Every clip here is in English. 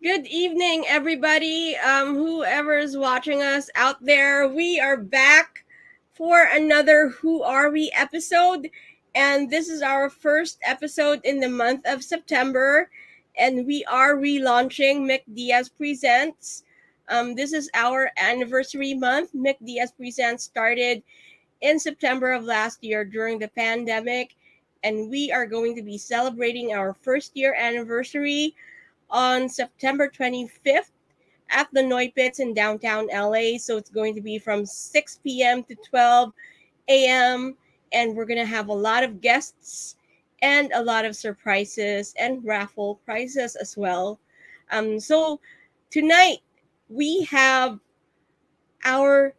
Good evening, everybody. Whoever's watching us out there, we are back for another Who Are We episode. And this is our first episode in the month of September. And we are relaunching Mick Diaz Presents. This is our anniversary month. Mick Diaz Presents started in September of last year during the pandemic. And we are going to be celebrating our first year anniversary on September 25th at the Noy Pits in downtown LA. So it's going to be from 6 p.m. to 12 a.m. And we're going to have a lot of guests and a lot of surprises and raffle prizes as well. So tonight we have our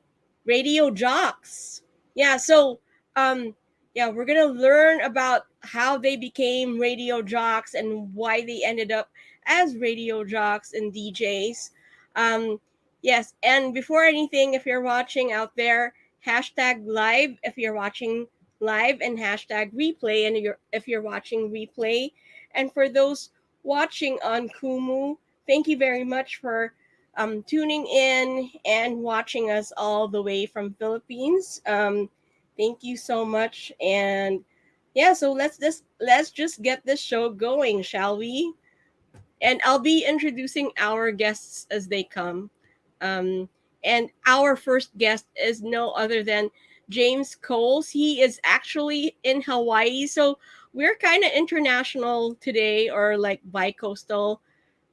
radio jocks. Yeah, so um we're going to learn about how they became radio jocks and why they ended up as radio jocks and DJs. Um yes, and before anything, if you're watching out there, hashtag live if you're watching live and hashtag replay and if you're watching replay. And for those watching on Kumu, thank you very much for tuning in and watching us all the way from Philippines. Thank you so much, and yeah, so let's just get this show going, shall we? And I'll be introducing our guests as they come. Um, and our first guest is no other than James Coles. He is actually in Hawaii, so we're kind of international today, or like bi-coastal,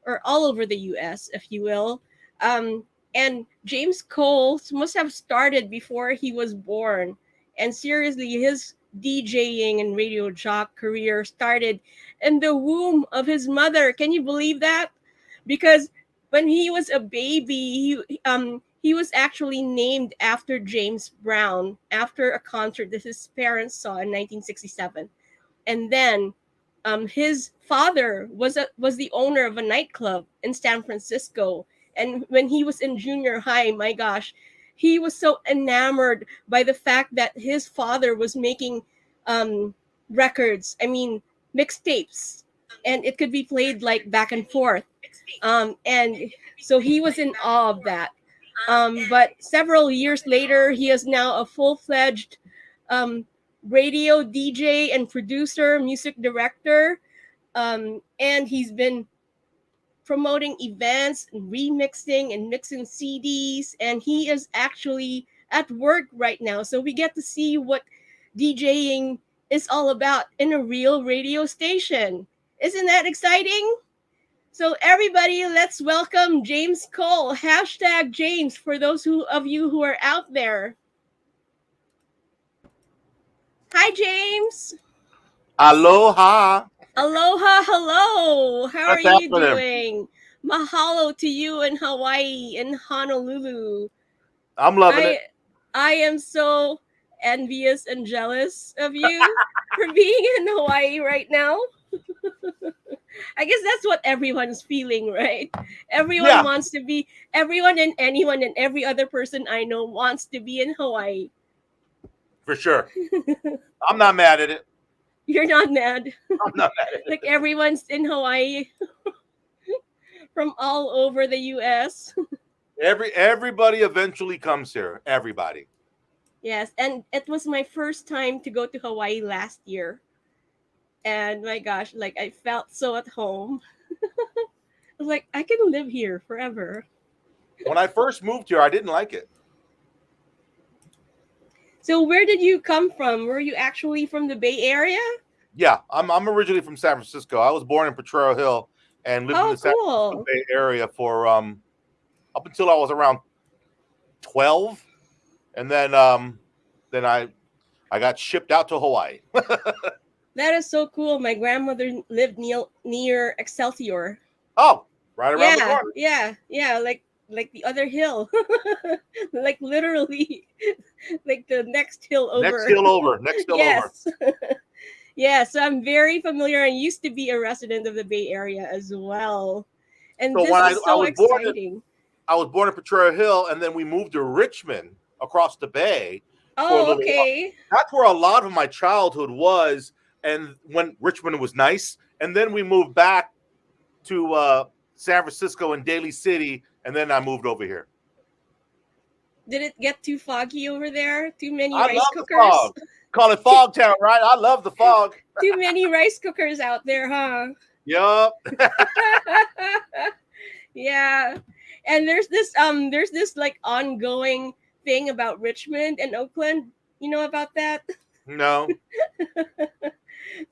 or all over the US, if you will. And James Cole must have started before he was born. And seriously, his DJing and radio jock career started in the womb of his mother. Can you believe that? Because when he was a baby, he was actually named after James Brown after a concert that his parents saw in 1967. And then his father was the owner of a nightclub in San Francisco. And when he was in junior high, my gosh, he was so enamored by the fact that his father was making records. I mean, mixtapes, and it could be played like back and forth. And so he was in awe of that. But several years later, he is now a full-fledged um, radio DJ and producer, music director, and he's been promoting events and remixing and mixing CDs. And he is actually at work right now, so we get to see what DJing is all about in a real radio station. Isn't that exciting? So everybody, let's welcome James Cole. Hashtag James for those of you who are out there. Hi, James. Aloha. Aloha, hello. How are What's you happening? doing? Mahalo to you in Hawaii, in Honolulu. I'm loving I it. I am so envious and jealous of you for being in Hawaii right now. I guess that's what everyone's feeling, right? Everyone Yeah, wants to be, everyone and anyone and every other person I know wants to be in Hawaii. for sure. I'm not mad at it. You're not mad. I'm not mad at Like it. everyone's in Hawaii from all over the US. Everybody eventually comes here. Everybody. Yes, and it was my first time to go to Hawaii last year. And my gosh, like I felt so at home. I was like, I can live here forever. When I first moved here, I didn't like it. So where did you come from? Were you actually from the Bay Area? Yeah, I'm originally from San Francisco. I was born in Potrero Hill and lived in Oh, the San Francisco cool. Bay Area for up until I was around 12, and then I got shipped out to Hawaii. That is so cool. My grandmother lived near Excelsior. Oh, right around the Yeah, corner. yeah, yeah, like the other hill. Like literally like the next hill Next over. hill over. Next hill over. Yes. Yeah, so I'm very familiar and used to be a resident of the Bay Area as well. And So this when is I so was born in exciting. I was born in Potrero Hill, and then we moved to Richmond across the bay for a Oh, little while. okay. That's where a lot of my childhood was, and when Richmond was nice, and then we moved back to San Francisco and Daly City, and then I moved over here. Did it get too foggy over there? Too many I rice love cookers? the fog. Call it Fog Town, right? I love the fog. Too many rice cookers out there, huh? Yup. Yeah. And there's this like ongoing thing about Richmond and Oakland. You know about that? No.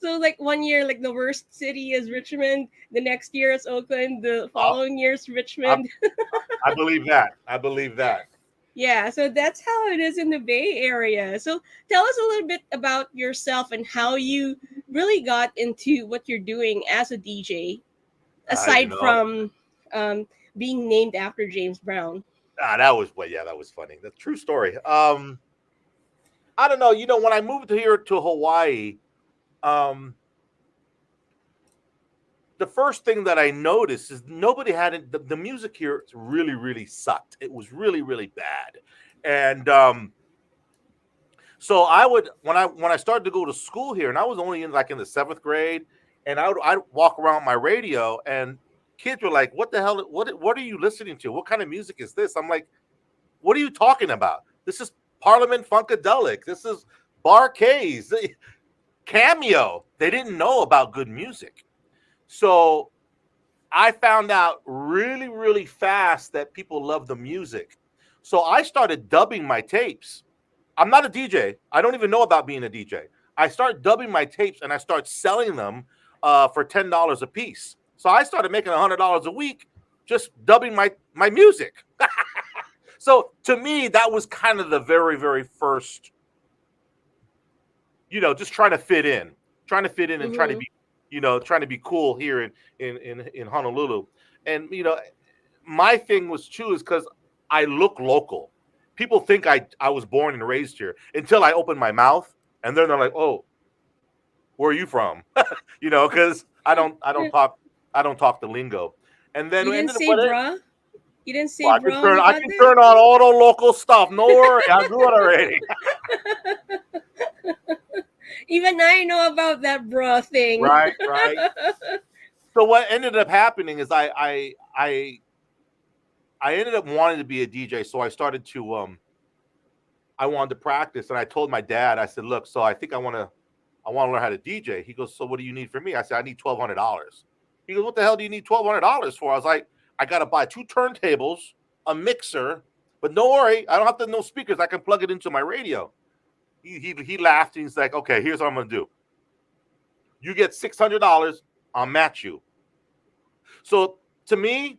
So like one year, like the worst city is Richmond. The next year is Oakland. The following year is Richmond. I believe that. I believe that. Yeah, so that's how it is in the Bay Area. So tell us a little bit about yourself and how you really got into what you're doing as a DJ, aside from being named after James Brown. That was funny. That's a true story. I don't know. When I moved here to Hawaii, the first thing that I noticed is nobody had it. The music here really, really sucked. It was really, really bad. And so I would, when I started to go to school here, and I was only in the 7th grade, and I'd walk around my radio, and kids were like, "What the hell? What are you listening to? What kind of music is this?" I'm like, "What are you talking about? This is Parliament Funkadelic. This is Bar-Kays, Cameo." They didn't know about good music. So I found out really, really fast that people love the music. So I started dubbing my tapes. I'm not a DJ. I don't even know about being a DJ. I start dubbing my tapes and I start selling them for $10 a piece. So I started making $100 a week just dubbing my music. So to me, that was kind of the very, very first, just trying to fit in and trying to be, trying to be cool here in Honolulu. And, my thing was too, is because I look local. People think I was born and raised here until I open my mouth, and then they're like, "Oh, where are you from?" Because I don't talk the lingo. And then you didn't say bruh. You didn't say bruh. I can turn on all the local stuff. No worry, I do it already. Even I know about that bruh thing. Right. So what ended up happening is I ended up wanting to be a DJ. So I started to I wanted to practice, and I told my dad, I said, "Look, so I think I want to learn how to DJ." He goes, "So what do you need from me?" I said, "I need $1,200. He goes, "What the hell do you need $1,200 for?" I was like, "I got to buy 2 turntables, a mixer, but don't worry, I don't have to know speakers. I can plug it into my radio." He laughed, and he's like, "Okay, here's what I'm going to do. You get $600, I'll match you." So to me,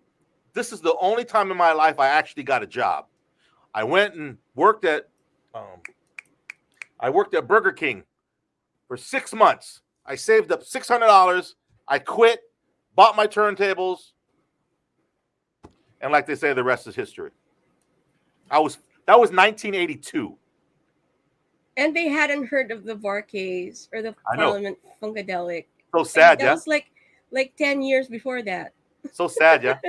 this is the only time in my life I actually got a job. I went and worked at Burger King for 6 months. I saved up $600. I quit, bought my turntables, and like they say, the rest is history. That was 1982. And they hadn't heard of the Bar-Kays or the Parliament Funkadelic. So sad, that was like 10 years before that. So sad, yeah.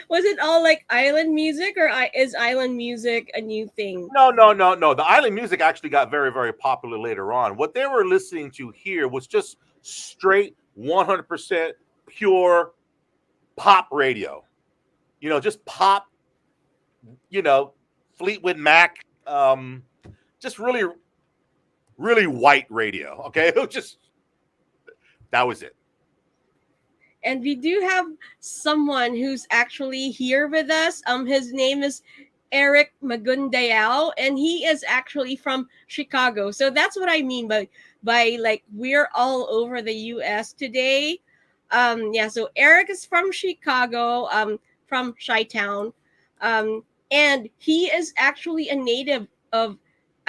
Was it all like island music, or is island music a new thing? No. The island music actually got very, very popular later on. What they were listening to here was just straight 100% pure pop radio. Just pop, Fleetwood Mac, just really, really white radio. Okay. That was it. And we do have someone who's actually here with us. His name is Eric Magundayao, and he is actually from Chicago. So that's what I mean by like we're all over the US today. So Eric is from Chicago, from Chi-Town. And he is actually a native of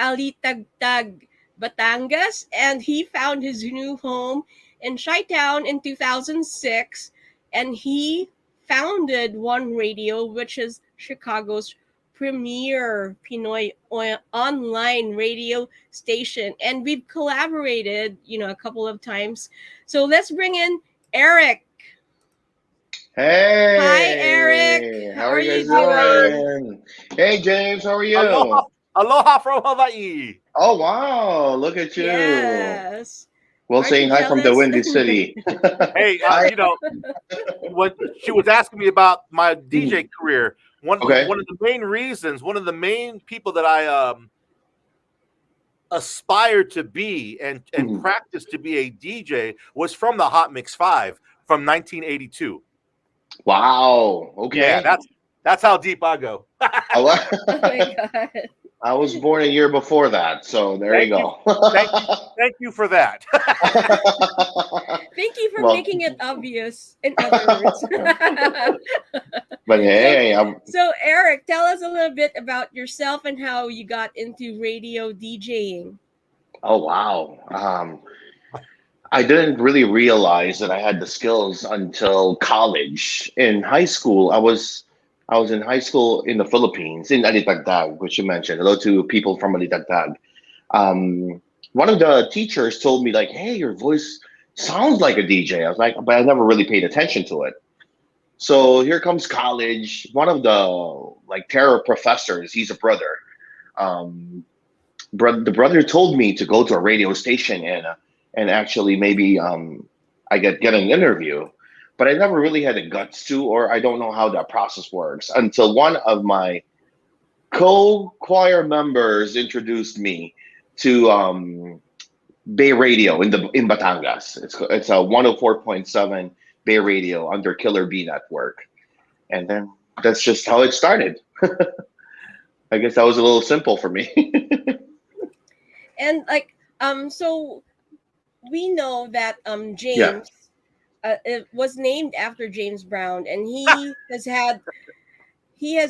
Alitagtag, Batangas, and he found his new home in Chi-Town in 2006, and he founded One Radio, which is Chicago's premier Pinoy online radio station, and we've collaborated, a couple of times. So let's bring in Eric. Hey. Hi, Eric. How are you guys doing? Hey, James. How are you? Aloha from Hawaii. Oh, wow. Look at you. Yes. Well, Aren't saying you hi from the jealous? Windy City. Hey, I when she was asking me about my DJ Mhm. career, Okay. one of the main reasons, one of the main people that I aspired to be and Mhm. practice to be a DJ was from the Hot Mix 5 from 1982. Wow. Yeah, Okay. that's how deep I go. I, Oh my wa- god. I was born a year before that, so there you Thank you. go. Thank you for that. Thank you for Well, making it obvious, in other words. but so hey, so Eric, tell us a little bit about yourself and how you got into radio DJing. oh wow. I didn't really realize that I had the skills until college. In high school, I was in high school in the Philippines, in Alitagtag, which you mentioned. Hello to people from Alitagtag. One of the teachers told me like, "Hey, your voice sounds like a DJ." I was like, but I never really paid attention to it. So here comes college. One of the like terror professors, he's a brother. Um, the brother told me to go to a radio station and actually maybe I get an interview, but I never really had the guts to, or I don't know how that process works until one of my co-choir members introduced me to Bay Radio in Batangas. It's a 104.7 Bay Radio under Killer B Network, and then that's just how it started. I guess that was a little simple for me. And like so we know that Yeah. James it was named after James Brown, and he has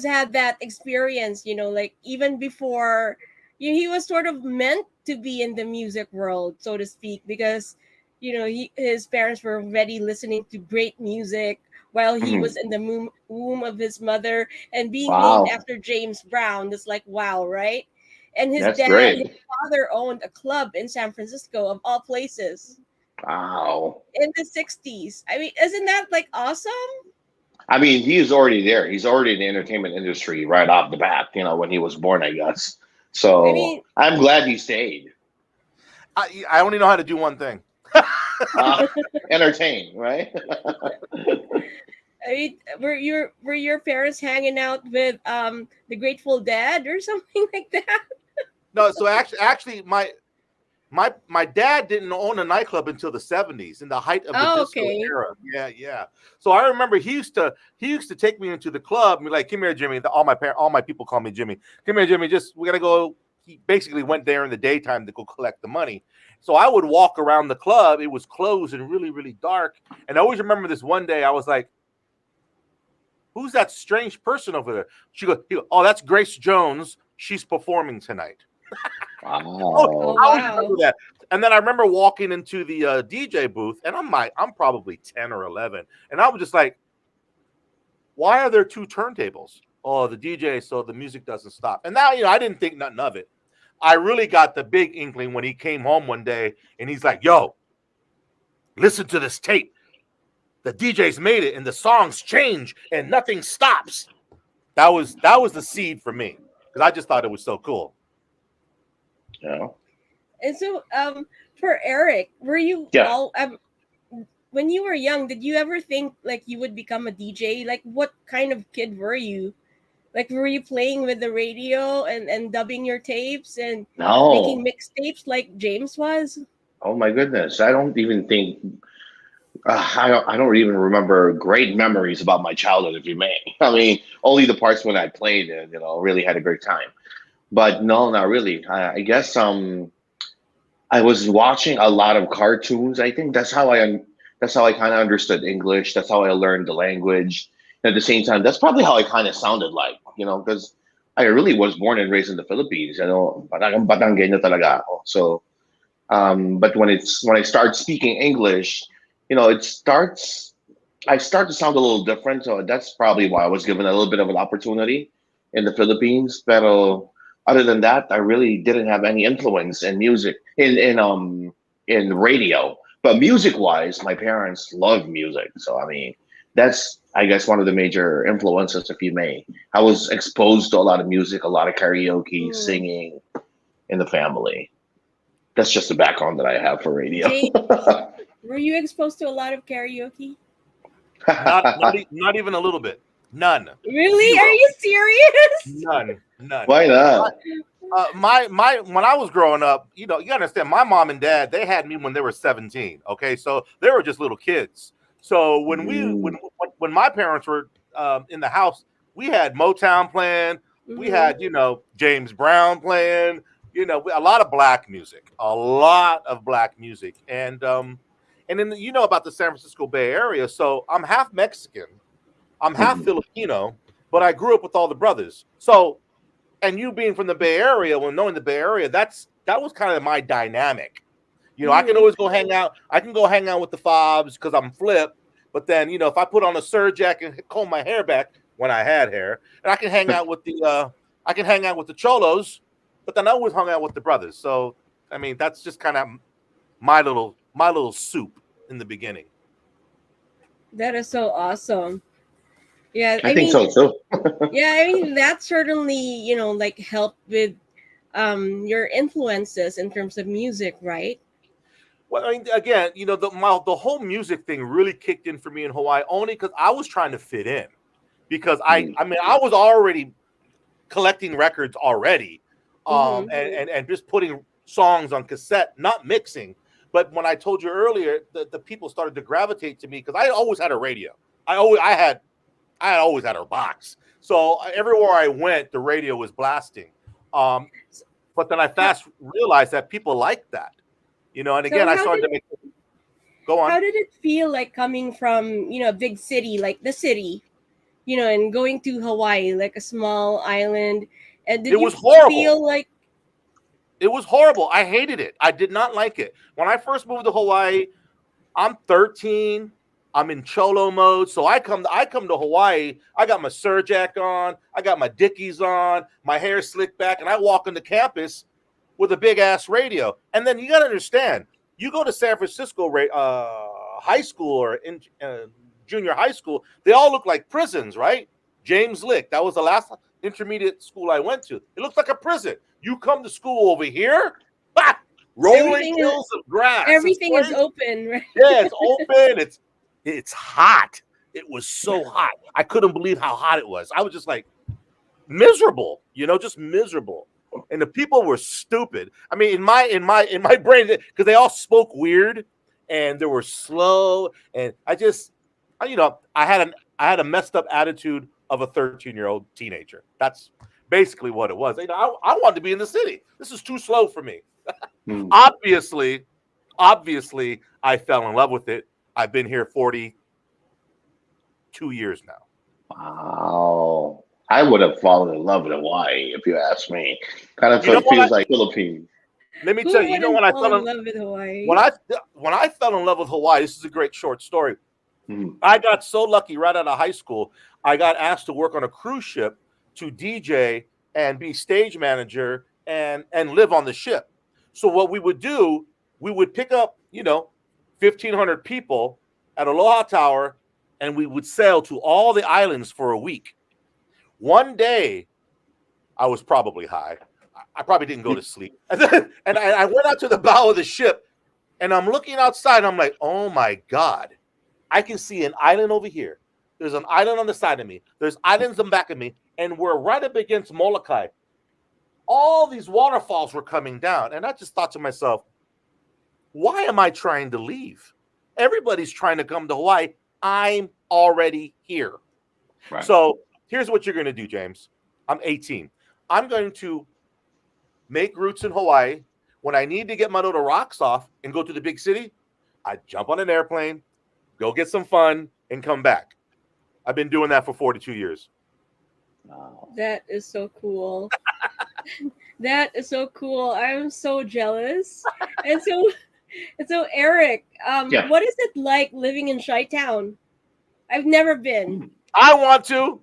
had that experience, like even before, he was sort of meant to be in the music world, so to speak, because his parents were already listening to great music while he was Mhm. in the womb of his mother, and being named Wow, after James Brown is like, wow, right? And that's his great. father owned a club in San Francisco, of all places, Wow. in the 60s. I mean, isn't that like awesome? I mean, he is already there. He's already in the entertainment industry right off the bat, when he was born, I guess. I So mean, I'm glad he stayed. I only know how to do one thing. Uh, entertain, right? I mean, were your parents hanging out with the Grateful Dead or something like that? No, so actually, my dad didn't own a nightclub until the 70s, in the height of the Oh, disco okay. era. Yeah, yeah. So I remember he used to take me into the club and be like, "Come here, Jimmy." All my people call me Jimmy. "Come here, Jimmy. Just we gotta go." He basically went there in the daytime to go collect the money. So I would walk around the club. It was closed and really, really dark. And I always remember this one day. I was like, "Who's that strange person over there?" "Oh, that's Grace Jones. She's performing tonight." Oh, Oh, Wow. I always remember wow. that. And then I remember walking into the DJ booth, and I'm probably 10 or 11, and I was just like, "Why are there two turntables?" "Oh, the DJ, so the music doesn't stop." And now, I didn't think nothing of it. I really got the big inkling when he came home one day, and he's like, "Yo, listen to this tape. The DJ's made it, and the songs change, and nothing stops." That was the seed for me, because I just thought it was so cool. Yeah. And so, for Eric, were you Yeah. all when you were young? Did you ever think like you would become a DJ? Like, what kind of kid were you? Like, were you playing with the radio and dubbing your tapes and making No. mixtapes like James was? Oh my goodness. I don't even think. I don't even remember great memories about my childhood, if you may. I mean, only the parts when I played and really had a great time. But no, not really. I guess I was watching a lot of cartoons. I think that's how I kind of understood English. That's how I learned the language. And at the same time, that's probably how I kind of sounded like, because I really was born and raised in the Philippines. Batanggenyo talaga ako. So, but when I start speaking English, it starts. I start to sound a little different. So that's probably why I was given a little bit of an opportunity in the Philippines. Pero other than that, I really didn't have any influence in music in radio. But music wise, my parents love music. So I mean, that's I guess one of the major influences, if you may. I was exposed to a lot of music, a lot of karaoke, Mm. singing in the family. that's just the background that I have for radio. Jay, were you exposed to a lot of karaoke? Not even a little bit. None. Really? Zero. Are you serious? None. Why not? My when I was growing up, you understand, my mom and dad, they had me when they were 17. Okay, so they were just little kids. So when my parents were in the house, we had Motown playing, we had James Brown playing, a lot of black music, and then about the San Francisco Bay Area. So I'm half Mexican, I'm half Filipino, but I grew up with all the brothers. So, and you being from the Bay Area, knowing the Bay Area, that was kind of my dynamic. I can always go hang out. I can go hang out with the Fobs because I'm Flip. But then, if I put on a S.N.R.G and comb my hair back when I had hair, and I can hang out with the Cholos. But then I always hung out with the brothers. So, I mean, that's just kind of my little soup in the beginning. That is so awesome. Yeah, I think so too. Yeah, I mean that certainly, like helped with your influences in terms of music, right? Well, I mean, again, the whole music thing really kicked in for me in Hawaii only because I was trying to fit in. Because I was already collecting records already, and just putting songs on cassette, not mixing. But when I told you earlier, the people started to gravitate to me because I always had a radio. I always had a box. So everywhere I went, the radio was blasting. But then I fast realized that people liked that, and again, I started to make. Go on. How did it feel like coming from, a big city like the city, and going to Hawaii, like a small island? And did It was you horrible. feel like It was horrible. I hated it. I did not like it. When I first moved to Hawaii, I'm 13. I'm in cholo mode. So I come to Hawaii. I got my S.N.R.G on. I got my Dickies on. My hair slicked back. And I walk into campus with a big-ass radio. And then you got to understand, you go to San Francisco high school or in junior high school, they all look like prisons, right? James Lick. That was the last intermediate school I went to. It looks like a prison. You come to school over here, rolling hills of grass. Everything is open, right? Yeah, it's open. It's hot. It was so hot. I couldn't believe how hot it was. I was just like miserable, just miserable. And the people were stupid. I mean, in my brain, because they all spoke weird and they were slow. And I had a messed up attitude of a 13-year-old teenager. That's basically what it was. I wanted to be in the city. This is too slow for me. Obviously, I fell in love with it. I've been here 42 years now. Wow. I would have fallen in love with Hawaii if you ask me. Kind of feels like Philippines. Let me tell you, when I fell in love with Hawaii. When I fell in love with Hawaii, this is a great short story. I got so lucky right out of high school. I got asked to work on a cruise ship to DJ and be stage manager and live on the ship. So what we would do, we would pick up, 1,500 people at Aloha Tower, and we would sail to all the islands for a week. One day, I was probably high. I probably didn't go to sleep. And I went out to the bow of the ship, and I'm looking outside, and I'm like, oh, my God. I can see an island over here. There's an island on the side of me. There's islands in the back of me, and we're right up against Molokai. All these waterfalls were coming down, and I just thought to myself, why am I trying to leave? Everybody's trying to come to Hawaii. I'm already here. Right. So here's what you're going to do, James. I'm 18. I'm going to make roots in Hawaii. When I need to get my little rocks off and go to the big city, I jump on an airplane, go get some fun, and come back. I've been doing that for 42 years. Wow. That is so cool. That is so cool. I'm so jealous. And so Eric, what is it like living in Chi-Town? I've never been. I want to.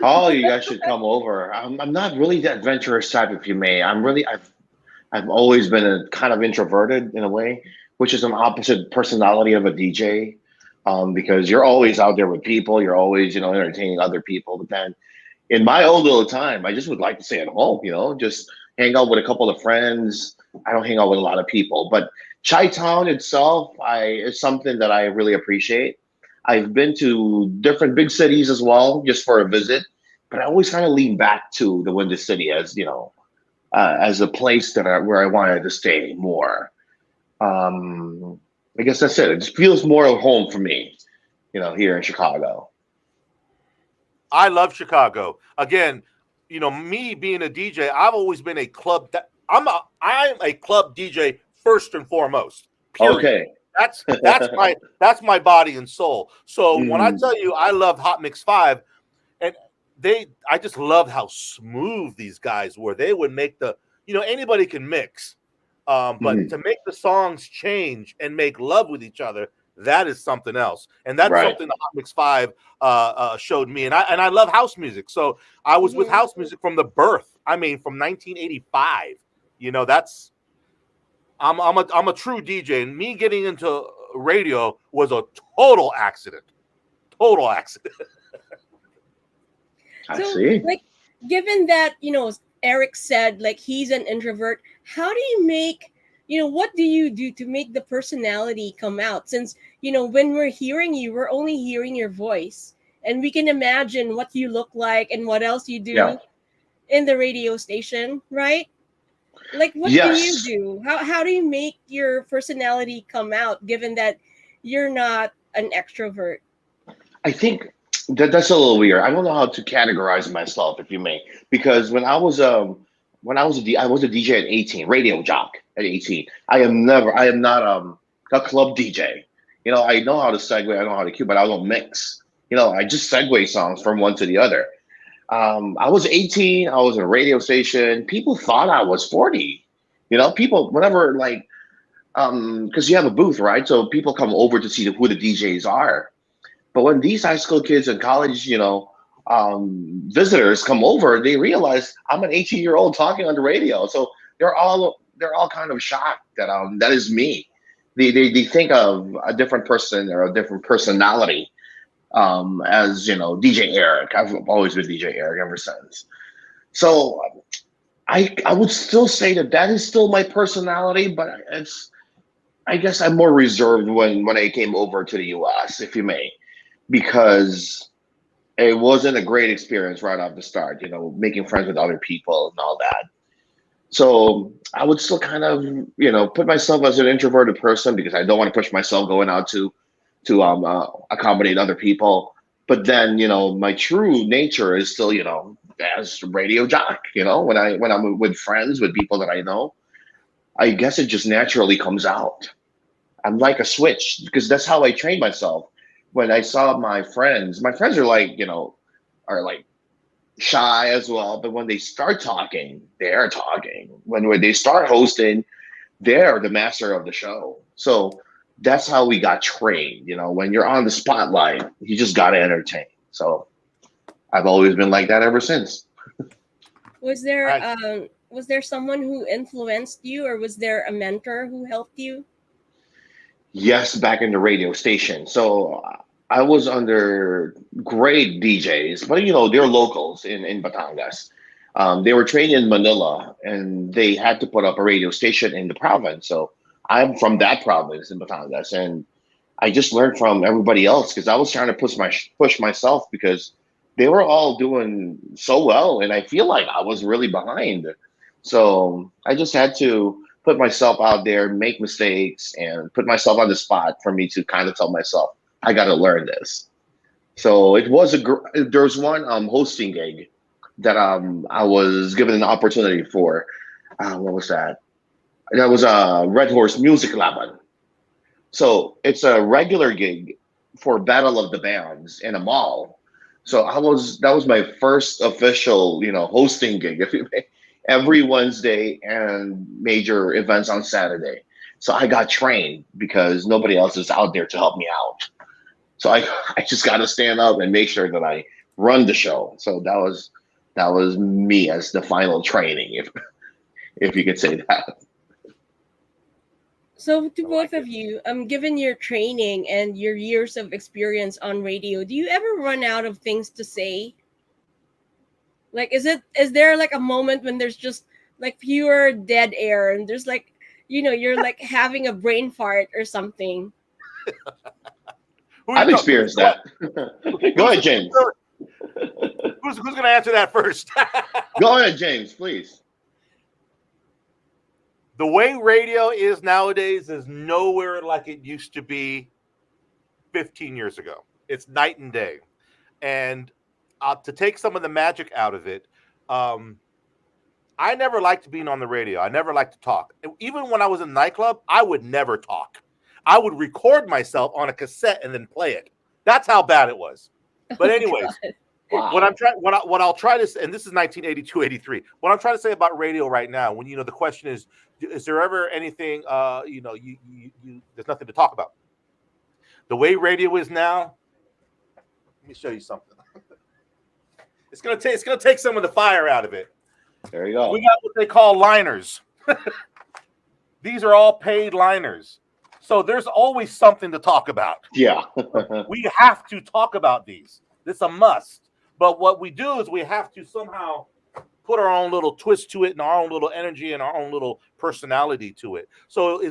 Oh, you guys should come over. I'm not really the adventurous type, if you may. I've always been a kind of introverted in a way, which is an opposite personality of a DJ. Because you're always out there with people, you're always, entertaining other people. But then in my old little time, I just would like to stay at home, just hang out with a couple of friends. I don't hang out with a lot of people, but Chi-Town itself, is something that I really appreciate. I've been to different big cities as well, just for a visit, but I always kind of lean back to the Windy City as as a place where I wanted to stay more. Um, I guess that's it. It just feels more at home for me, here in Chicago. I love Chicago. Again, me being a DJ, I've always been a club. I'm a club DJ first and foremost. Period. Okay. That's my body and soul. So when I Mm, tell you I love Hot Mix 5, and I just loved how smooth these guys were. They would make anybody can mix, but mhm. to make the songs change and make love with each other, that is something else, and that's Right. something the Hot Mix 5 showed me. And I love house music, so I was with Mm-hmm. house music from the birth. I mean, from 1985. That's I'm a true DJ, and me getting into radio was a total accident. Total accident. I So, see. like, given that, Eric said, like, he's an introvert, how do you make, what do you do to make the personality come out? Since, when we're hearing you, we're only hearing your voice. And we can imagine what you look like and what else you Yeah. do in the radio station, right? Like, what do you Yes. do? How do you make your personality come out, given that you're not an extrovert? I think that's a little weird. I don't know how to categorize myself, if you may, because I was a DJ at 18, radio jock at 18. I am not a club DJ. I know how to segue, I know how to cue, but I don't mix. I just segue songs from one to the other. I was 18. I was in a radio station. People thought I was 40. People whenever like because you have a booth, right? So people come over to see who the DJs are. But when these high school kids and college, visitors come over, they realize I'm an 18-year-old talking on the radio. So they're all kind of shocked that is me. They think of a different person or a different personality, as DJ Eric. I've always been DJ Eric ever since. So I would still say that is still my personality, but I guess I'm more reserved when I came over to the US, if you may, because it wasn't a great experience right off the start, making friends with other people and all that. So I would still kind of, put myself as an introverted person because I don't want to push myself going out to accommodate other people. But then, my true nature is still, as radio jock. When I'm with friends, with people that I know, I guess it just naturally comes out. I'm like a switch because that's how I trained myself. When I saw my friends are like, are like shy as well. But when they start talking, they're talking. When they start hosting, they're the master of the show. So that's how we got trained. When you're on the spotlight, you just got to entertain. So I've always been like that ever since. I Was there someone who influenced you, or was there a mentor who helped you? Yes, back in the radio station. So I was under great DJs, but they're locals in Batangas. They were trained in Manila, and they had to put up a radio station in the province. So I'm from that province in Batangas, and I just learned from everybody else because I was trying to push myself because they were all doing so well, and I feel like I was really behind. So I just had to put myself out there, make mistakes, and put myself on the spot for me to kind of tell myself I got to learn this. So it was there was one hosting gig that I was given an opportunity for. What was that? That was a Red Horse Music Laban. So it's a regular gig for Battle of the Bands in a mall. So that was my first official, hosting gig, if you may, every Wednesday and major events on Saturday. So I got trained because nobody else is out there to help me out. So I just got to stand up and make sure that I run the show. So that was me as the final training, if you could say that. So, to I both like it. of you, given your training and your years of experience on radio, do you ever run out of things to say? Like, is there like a moment when there's just like pure dead air, and there's like, you're like having a brain fart or something. I've experienced that. Go ahead, James. Who's going to answer that first? Go ahead, James, please. The way radio is nowadays is nowhere like it used to be 15 years ago. It's night and day. And to take some of the magic out of it, I never liked being on the radio. I never liked to talk. Even when I was in a nightclub, I would never talk. I would record myself on a cassette and then play it. That's how bad it was. But anyways, Wow. what I'll try to say, and this is 1982, 83. What I'm trying to say about radio right now, when the question is there ever anything there's nothing to talk about? The way radio is now, let me show you something. It's gonna take some of the fire out of it. There you go. We got what they call liners. These are all paid liners. So there's always something to talk about. Yeah. We have to talk about these. It's a must. But what we do is we have to somehow put our own little twist to it and our own little energy and our own little personality to it. So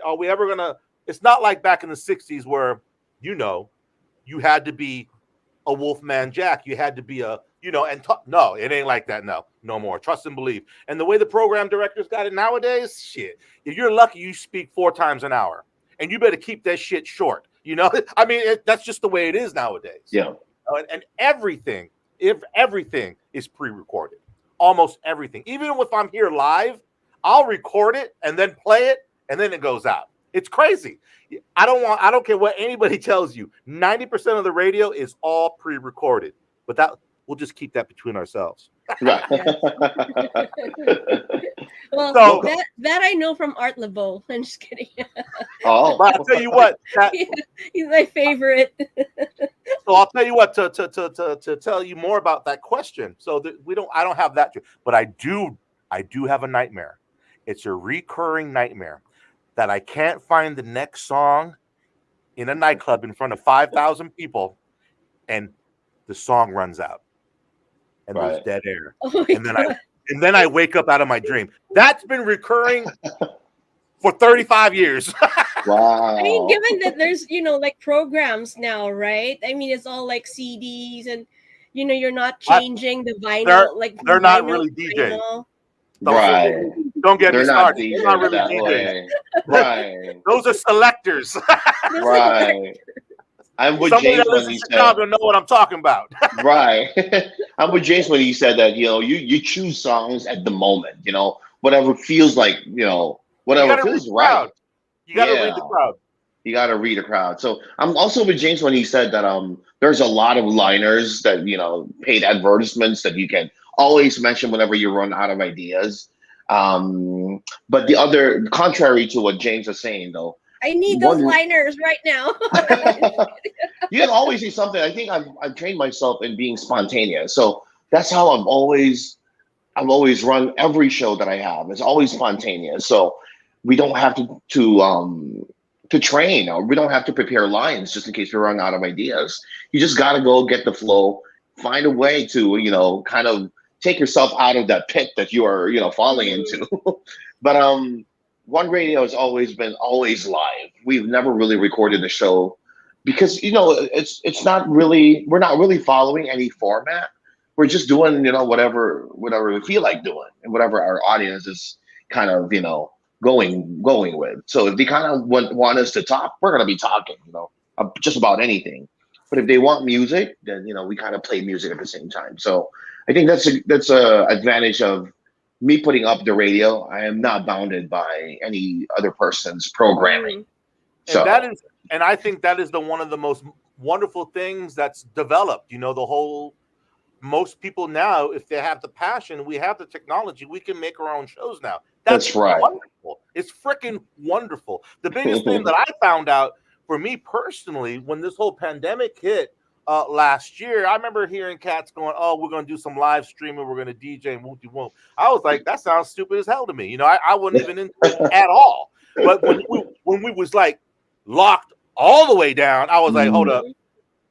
are we ever gonna? It's not like back in the 60s where you had to be a Wolfman Jack. You had to be no, it ain't like that. No more. Trust and believe. And the way the program directors got it nowadays, shit. If you're lucky, you speak 4 times an hour, and you better keep that shit short. I mean, that's just the way it is nowadays. Yeah. And everything is pre-recorded. Almost everything. Even if I'm here live, I'll record it and then play it, and then it goes out. It's crazy. I don't care what anybody tells you. 90% of the radio is all pre-recorded. But we'll just keep that between ourselves. Right. Well, So- that I know from Art LeBeau. I'm just kidding. Oh. But I'll tell you what. He's my favorite. So I'll tell you what, to tell you more about that question. So I don't have that, but I do have a nightmare. It's a recurring nightmare that I can't find the next song in a nightclub in front of 5,000 people, and the song runs out, and there's dead air, Oh and then I wake up out of my dream. That's been recurring for 35 years. Wow. I mean, given that there's, like programs now, right? I mean, it's all like CDs and, you're not changing the vinyl. They're not really DJing. Right. Don't get me They're not started. DJs They're not really that DJs. way. Right. Those are selectors. Right. I'm with Somebody James that when lives in he said, Chicago know what I'm talking about. right. I'm with James when he said that, you choose songs at the moment, whatever feels like, whatever feels right. You got to read the crowd. You got to read a crowd. So I'm also with James when he said that there's a lot of liners that, paid advertisements that you can always mention whenever you run out of ideas. But the other, contrary to what James is saying, though, I need those liners right now. you can always say something. I think I've trained myself in being spontaneous. So that's how I've always run every show that I have. It's always spontaneous. So we don't have to train, or we don't have to prepare lines just in case we run out of ideas. You just got to go get the flow, find a way to, kind of take yourself out of that pit that you are, falling into. But One Radio has always been live. We've never really recorded a show because, it's not really, we're not really following any format. We're just doing, whatever we feel like doing and whatever our audience is kind of, going with. So if they kind of want us to talk, we're going to be talking, just about anything. But if they want music, then, we kind of play music at the same time. So I think that's a advantage of me putting up the radio. I am not bounded by any other person's programming. So and I think that is one of the most wonderful things that's developed. Most people now, if they have the passion, we have the technology, we can make our own shows now. That's right. Wonderful. It's freaking wonderful. The biggest thing that I found out for me personally, when this whole pandemic hit last year, I remember hearing cats going, "Oh, we're going to do some live streaming. We're going to DJ and whoop whoop." I was like, that sounds stupid as hell to me. I wasn't even into it at all. But when we was like locked all the way down, I was like, hold up,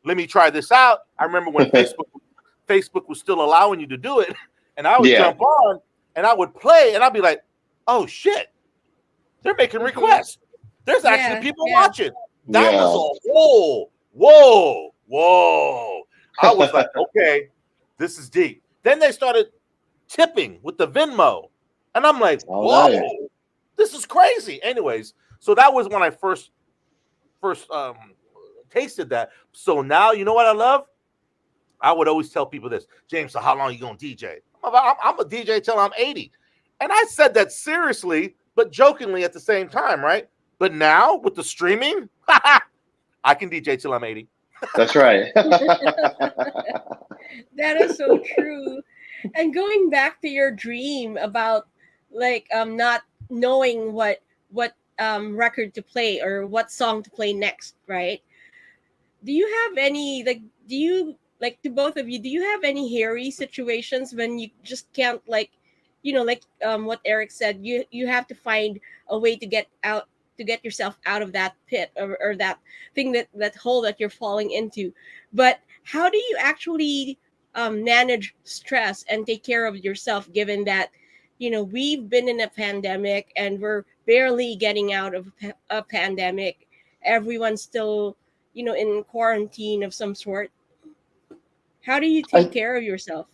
let me try this out. I remember when Facebook was still allowing you to do it, and I would jump on, and I would play, and I'd be like, "Oh shit, they're making requests. There's actually people watching." That was a whoa. I was like, okay, this is deep. Then they started tipping with the Venmo, and I'm like, whoa, this is crazy. Anyways, so that was when I first tasted that. So now, you know what I love? I would always tell people this, James, so how long are you going to DJ? I'm a DJ till I'm 80. And I said that seriously, but jokingly at the same time, right? But now with the streaming, I can DJ till I'm 80. That's right. That is so true. And going back to your dream about like not knowing what record to play or what song to play next, right? Do you have any to both of you, do you have any hairy situations when you just can't what Eric said, you have to find a way to get yourself out of that pit or that thing, that hole that you're falling into. But how do you actually manage stress and take care of yourself, given that we've been in a pandemic and we're barely getting out of a pandemic? Everyone's still in quarantine of some sort. How do you take care of yourself?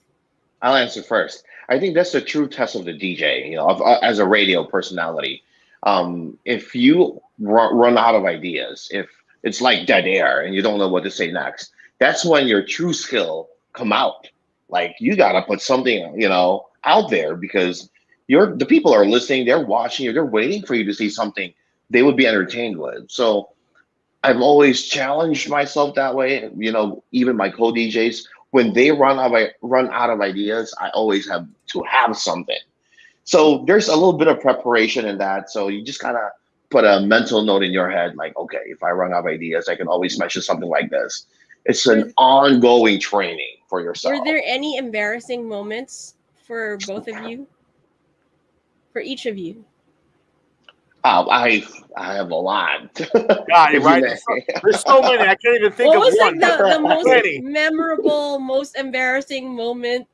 I'll answer first. I think that's the true test of the DJ, as a radio personality. If you run out of ideas, if it's like dead air and you don't know what to say next, that's when your true skill come out. Like, you gotta put something, out there, because the people are listening, they're watching you, they're waiting for you to see something they would be entertained with. So I've always challenged myself that way. Even my co-DJs, when they run out of ideas, I always have to have something. So there's a little bit of preparation in that. So you just gotta put a mental note in your head, like, okay, if I run out of ideas, I can always mention something like this. It's an ongoing training for yourself. Were there any embarrassing moments for both of you? For each of you? I have a lot. God, you're right. There's so many. I can't even think of what was one. Like the most memorable, most embarrassing moment?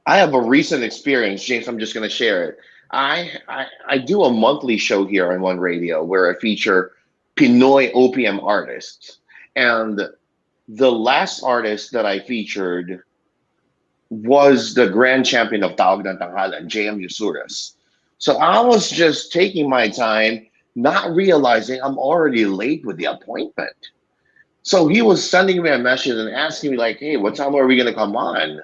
I have a recent experience, James. I'm just going to share it. I do a monthly show here on One Radio where I feature Pinoy OPM artists. And the last artist that I featured was the grand champion of Tawag ng Tanghalan, JM Yusuras. So I was just taking my time, not realizing I'm already late with the appointment. So he was sending me a message and asking me like, hey, what time are we going to come on?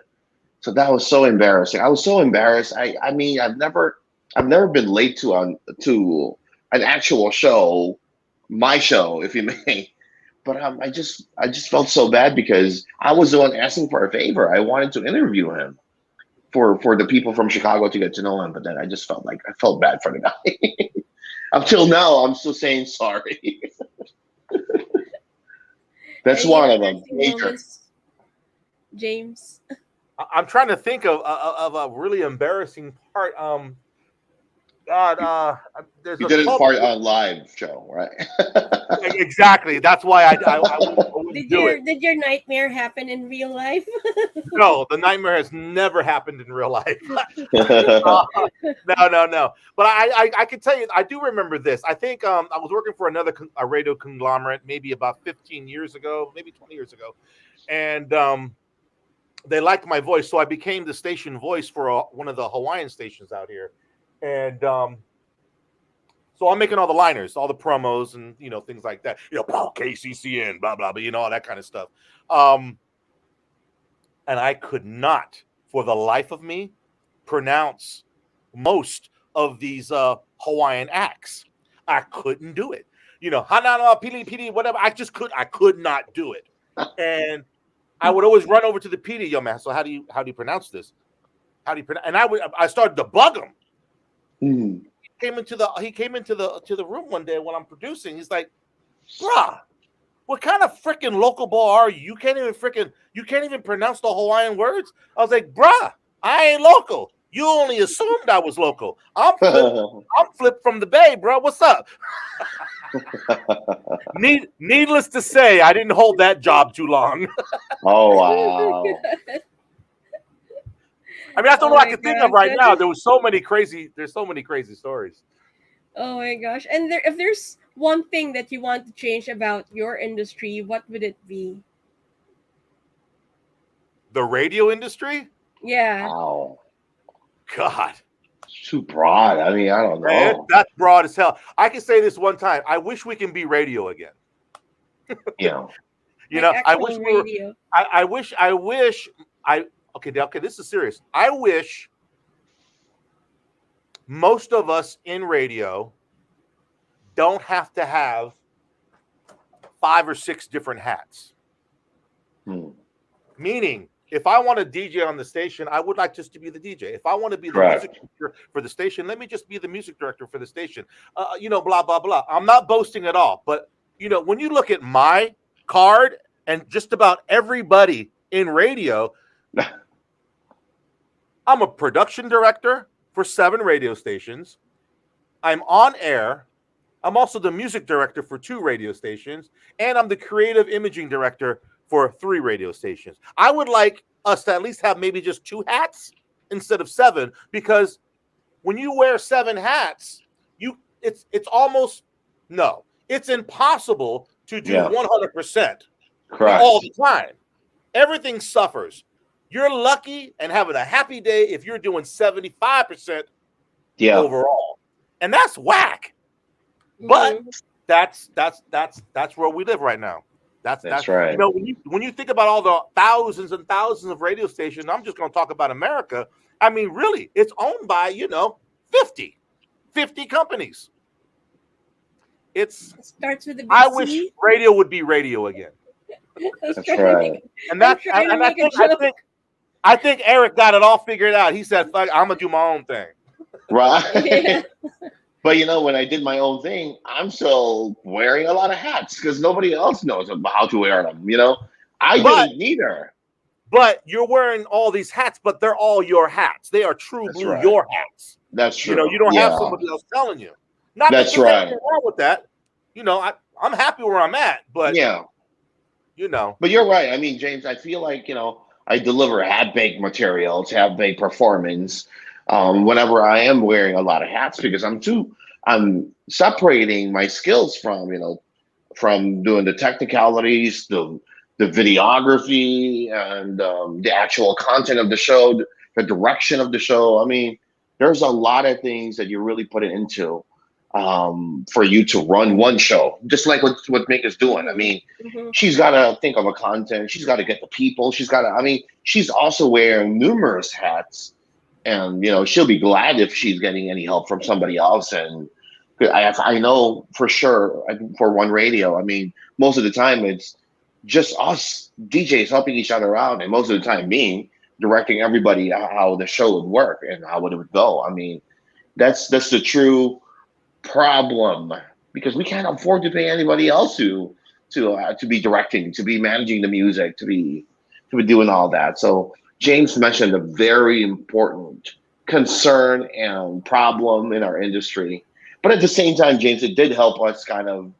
So that was so embarrassing. I was so embarrassed. I mean, I've never been late to an actual show, my show, if you may. But I just felt so bad because I was the one asking for a favor. I wanted to interview him for the people from Chicago to get to know him. But then I just felt bad for the guy. Up till now, I'm still saying sorry. That's one of them. James. I'm trying to think of a really embarrassing part. There's you didn't part on live show, right? Exactly. That's why I wouldn't do it. Did your nightmare happen in real life? No, the nightmare has never happened in real life. No. But I can tell you, I do remember this. I think I was working for a radio conglomerate maybe about 15 years ago, maybe 20 years ago, and they liked my voice, so I became the station voice for one of the Hawaiian stations out here. And so I'm making all the liners, all the promos, and things like that. KCCN, blah blah, but all that kind of stuff. And I could not, for the life of me, pronounce most of these Hawaiian acts. I couldn't do it. Hanana, Pili, Pili, whatever. I could not do it. And I would always run over to the PD, yo man. So how do you pronounce this? And I started to bug him. Mm. He came into the room one day when I'm producing. He's like, bruh, what kind of freaking local ball are you? You can't even pronounce the Hawaiian words. I was like, bruh, I ain't local. You only assumed I was local. I'm flipped from the Bay, bro. What's up? Needless to say, I didn't hold that job too long. Oh wow. I mean, that's Oh all I my can think of gosh, right that now. is. There's so many crazy stories. Oh my gosh! And if there's one thing that you want to change about your industry, what would it be? The radio industry? Yeah. Wow. God. It's too broad. I mean, I don't Man, know. that's broad as hell. I can say this one time. I wish we can be radio again. You know. You Like know, I actual wish we were. radio. I wish. I okay. This is serious. I wish most of us in radio don't have to have 5 or 6 different hats. Hmm. Meaning, if I want to DJ on the station, I would like just to be the DJ. If I want to be the Correct. music director for the station, let me just be the music director for the station. Blah blah blah. I'm not boasting at all, but when you look at my card and just about everybody in radio, I'm a production director for 7 radio stations. I'm on air. I'm also the music director for 2 radio stations, and I'm the creative imaging director for 3 radio stations. I would like us to at least have maybe just 2 hats instead of 7, because when you wear 7 hats, it's almost it's impossible to do Yeah. 100% Correct. all the time. Everything suffers. You're lucky and having a happy day if you're doing 75% Yeah. overall, and that's whack. But Mhm. that's where we live right now. That's right. When you think about all the thousands and thousands of radio stations, I'm just going to talk about America. I mean, really, it's owned by 50 companies. It starts with a big I wish C. radio would be radio again, I was That's trying to right. make, and I'm trying to make a joke. I think Eric got it all figured out. He said, "Fuck, I'm gonna do my own thing." Right. Yeah. But when I did my own thing, I'm still wearing a lot of hats because nobody else knows about how to wear them. I But didn't either. but you're wearing all these hats, but they're all your hats. They are true That's blue right. your hats. That's true. You don't have Yeah. somebody else telling you. Not that That's there's right. anything wrong with that. I'm happy where I'm at, but Yeah. you know, But you're right. I mean, James, I feel like, I deliver half-baked materials, half-baked performance, whenever I am wearing a lot of hats because I'm separating my skills from doing the technicalities, the videography, and the actual content of the show, the direction of the show. I mean, there's a lot of things that you really put it into for you to run one show, just like what Mick is doing. I mean, Mhm. she's got to think of a content. She's got to get the people. I mean, she's also wearing numerous hats, and she'll be glad if she's getting any help from somebody else. And I know for sure for One Radio, I mean, most of the time it's just us DJs helping each other out, and most of the time me directing everybody how the show would work and how it would go. I mean, that's the true problem because we can't afford to pay anybody else to be directing, to be managing the music, to be doing all that. So James mentioned a very important concern and problem in our industry, but at the same time, James, it did help us kind of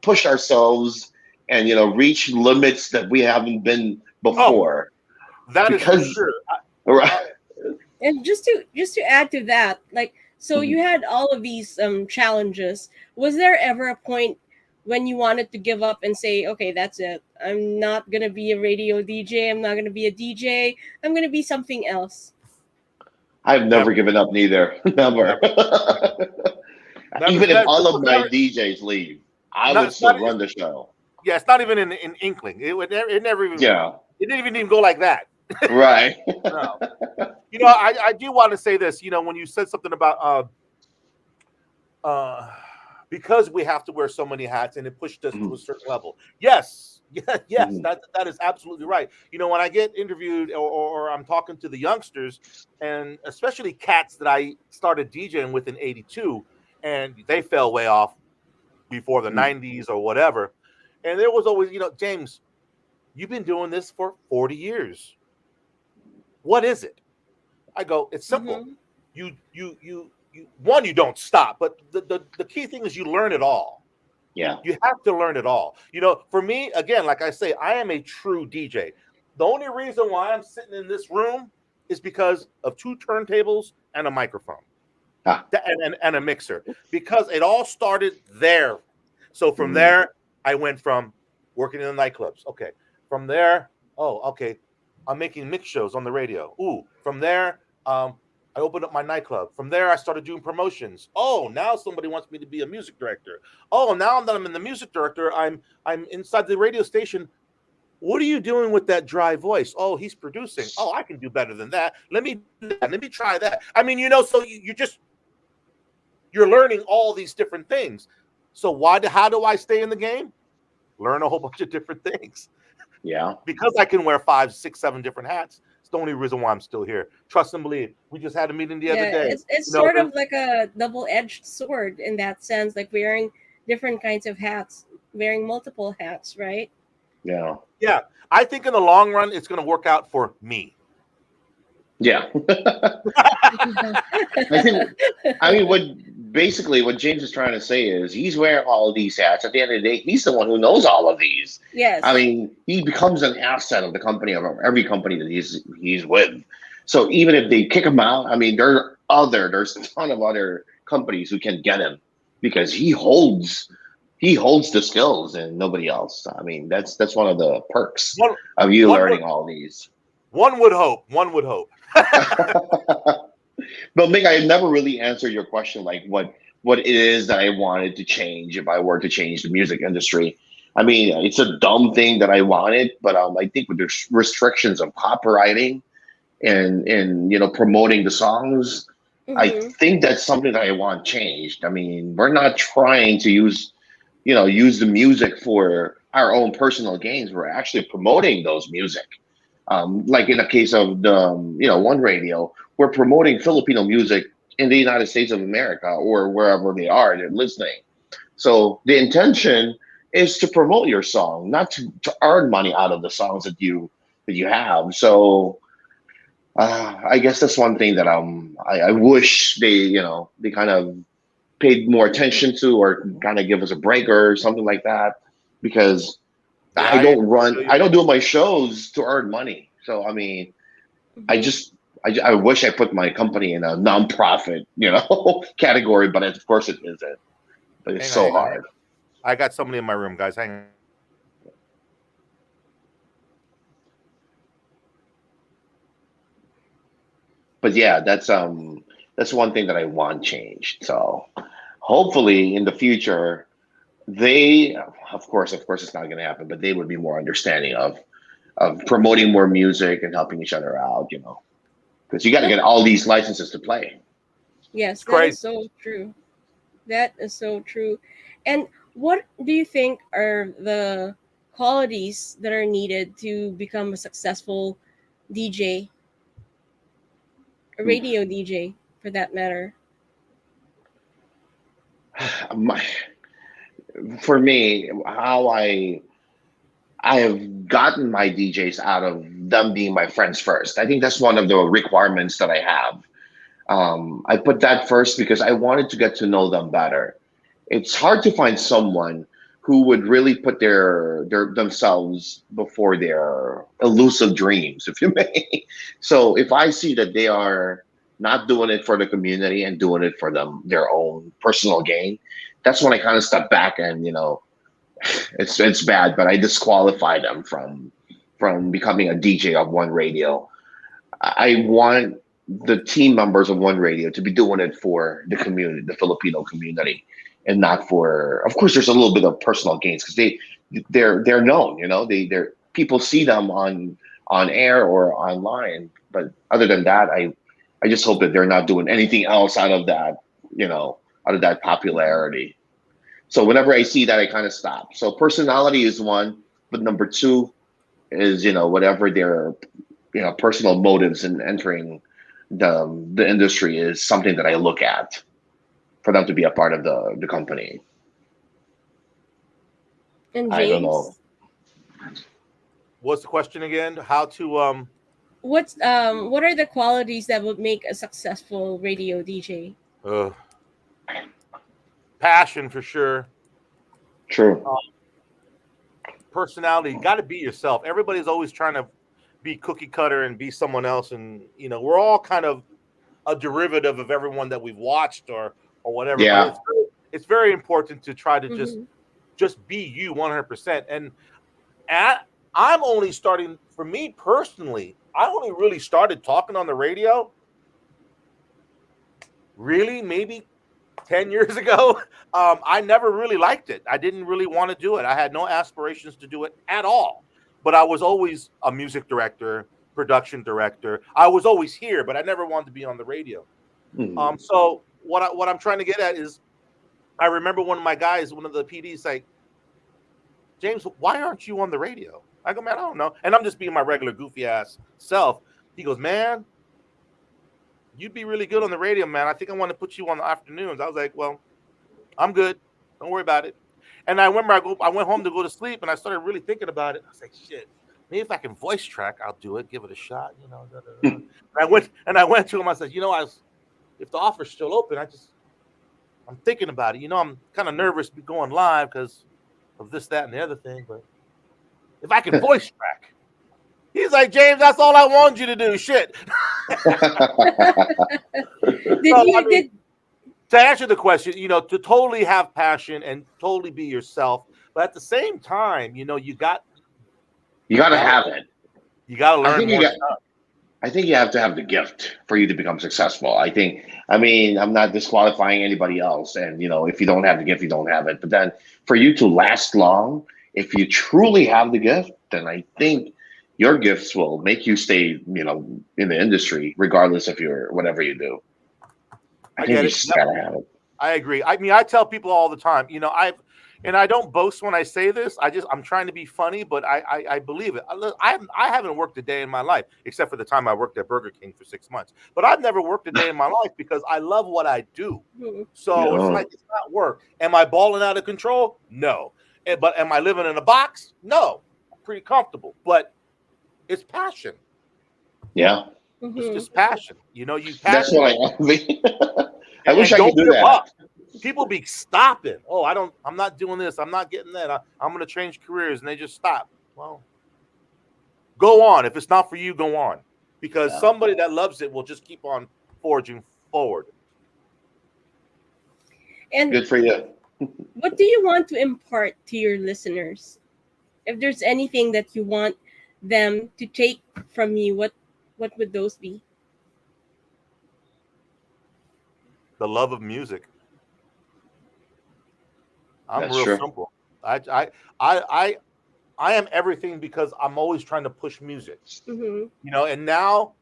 push ourselves and reach limits that we haven't been before. that is for Because sure. right, And just to add to that, like, so you had all of these challenges. Was there ever a point when you wanted to give up and say, okay, that's it. I'm not gonna be a radio DJ. I'm not gonna be a DJ. I'm gonna be something else. I've never Never, given up neither. Never. never, Even if never, all of my DJs leave, I would it's not, still run the show. yeah, it's not even an inkling. It never even. Yeah, It didn't even go like that. right. No. I do want to say this. When you said something about because we have to wear so many hats and it pushed us to a certain level. Yes, yes, that is absolutely right. When I get interviewed or I'm talking to the youngsters, and especially cats that I started DJing with in '82, and they fell way off before the '90s or whatever, and there was always, James, you've been doing this for 40 years. What is it? I go, it's simple. You you don't stop, but the key thing is you learn it all. Yeah. You have to learn it all. For me, again, like I say, I am a true DJ. The only reason why I'm sitting in this room is because of 2 turntables and a microphone and a mixer, because it all started there. So from there, I went from working in the nightclubs. Okay. From there, okay, I'm making mix shows on the radio. Ooh, from there, I opened up my nightclub. From there, I started doing promotions. Oh, now somebody wants me to be a music director. Oh, now that I'm in the music director, I'm inside the radio station. What are you doing with that dry voice? Oh, he's producing. Oh, I can do better than that. Let me do that. Let me try that. I mean, so you're learning all these different things. So how do I stay in the game? Learn a whole bunch of different things. Yeah. Because I can wear 5, 6, 7 different hats. It's the only reason why I'm still here. Trust and believe. We just had a meeting the other day. It's sort of like a double-edged sword in that sense, like wearing different kinds of hats, wearing multiple hats, right? Yeah. Yeah. I think in the long run, it's going to work out for me. Yeah. I mean, what James is trying to say is he's wearing all of these hats. At the end of the day, he's the one who knows all of these. Yes. I mean, he becomes an asset of the company, of every company that he's with. So even if they kick him out, I mean, there's a ton of other companies who can get him because he holds the skills and nobody else. I mean, that's one of the perks of you learning all these. One would hope. One would hope. But Mick, I never really answered your question, like what it is that I wanted to change if I were to change the music industry. I mean, it's a dumb thing that I wanted, but I think with the restrictions of copywriting and promoting the songs, I think that's something that I want changed. I mean, we're not trying to use the music for our own personal gains. We're actually promoting those music. Like in the case of the One Radio, we're promoting Filipino music in the United States of America or wherever they're listening. So the intention is to promote your song, not to earn money out of the songs that you have. So I guess that's one thing that I wish they kind of paid more attention to, or kind of give us a break or something like that, because I don't do my shows to earn money. So I mean, I wish I put my company in a nonprofit category, but of course it isn't. But it's so hard. I got somebody in my room, guys. Hang on. But yeah, that's one thing that I want changed. So hopefully in the future, they, of course it's not going to happen, but they would be more understanding of promoting more music and helping each other out, because you got to get all these licenses to play. Yes, that is so true. That is so true. And what do you think are the qualities that are needed to become a successful DJ, a radio DJ for that matter? For me, how I have gotten my DJs out of them being my friends first. I think that's one of the requirements that I have. I put that first because I wanted to get to know them better. It's hard to find someone who would really put their themselves before their elusive dreams, if you may. So if I see that they are not doing it for the community and doing it for their own personal gain, that's when I kind of step back and it's bad, but I disqualify them from becoming a DJ of One Radio. I want the team members of One Radio to be doing it for the community, the Filipino community, and not for. Of course, there's a little bit of personal gains because they're known. They're people see them on air or online, but other than that, I just hope that they're not doing anything else out of that popularity. So whenever I see that, I kind of stop. So personality is one, but number two is whatever their personal motives in entering the industry is something that I look at for them to be a part of the company. And James, I don't know. What's the question again? How to what are the qualities that would make a successful radio DJ? Passion for sure. True. Personality, got to be yourself. Everybody's always trying to be cookie cutter and be someone else, and we're all kind of a derivative of everyone that we've watched or whatever. But Yeah. it's very important to try to Mm-hmm. just be you 100%. And I'm only starting, for me personally, I only really started talking on the radio really maybe 10 years ago. I never really liked it. I didn't really want to do it. I had no aspirations to do it at all. But I was always a music director, production director. I was always here, but I never wanted to be on the radio. Mhm. So what I'm trying to get at is, I remember one of my guys, one of the PDs, like, James, why aren't you on the radio? I go, man, I don't know. And I'm just being my regular goofy ass self. He goes, man, you'd be really good on the radio, man. I think I want to put you on the afternoons. I was like, well, I'm good. Don't worry about it. And I remember I went home to go to sleep, and I started really thinking about it. I was like, shit, maybe if I can voice track, I'll do it, give it a shot, Da, da, da. And I went to him. I said, if the offer's still open, I'm thinking about it. I'm kind of nervous going live because of this, that, and the other thing. But if I can voice track, he's like, James, that's all I wanted you to do. Shit. To answer the question, to totally have passion and totally be yourself, but at the same time, you got to have it. You got to learn more stuff. I think you have to have the gift for you to become successful. I'm not disqualifying anybody else. And, if you don't have the gift, you don't have it. But then for you to last long, if you truly have the gift, then I think your gifts will make you stay, in the industry, regardless of whatever you do. I think you just gotta have it. I agree. I mean, I tell people all the time, I don't boast when I say this. I'm trying to be funny, but I believe it. I haven't worked a day in my life, except for the time I worked at Burger King for 6 months. But I've never worked a day in my life because I love what I do. So It's like, it's not work. Am I balling out of control? No. But am I living in a box? No. I'm pretty comfortable. But it's passion. Yeah. It's just passion. You passion. That's what I envy. I wish I could do that. Up. People be stopping. Oh, I'm not doing this. I'm not getting that. I'm going to change careers, and they just stop. Well, go on. If it's not for you, go on. Because somebody that loves it will just keep on forging forward. And good for you. What do you want to impart to your listeners? If there's anything that you want them to take from you, what would those be? The love of music. I'm That's real true. simple. I am everything because I'm always trying to push music. And now,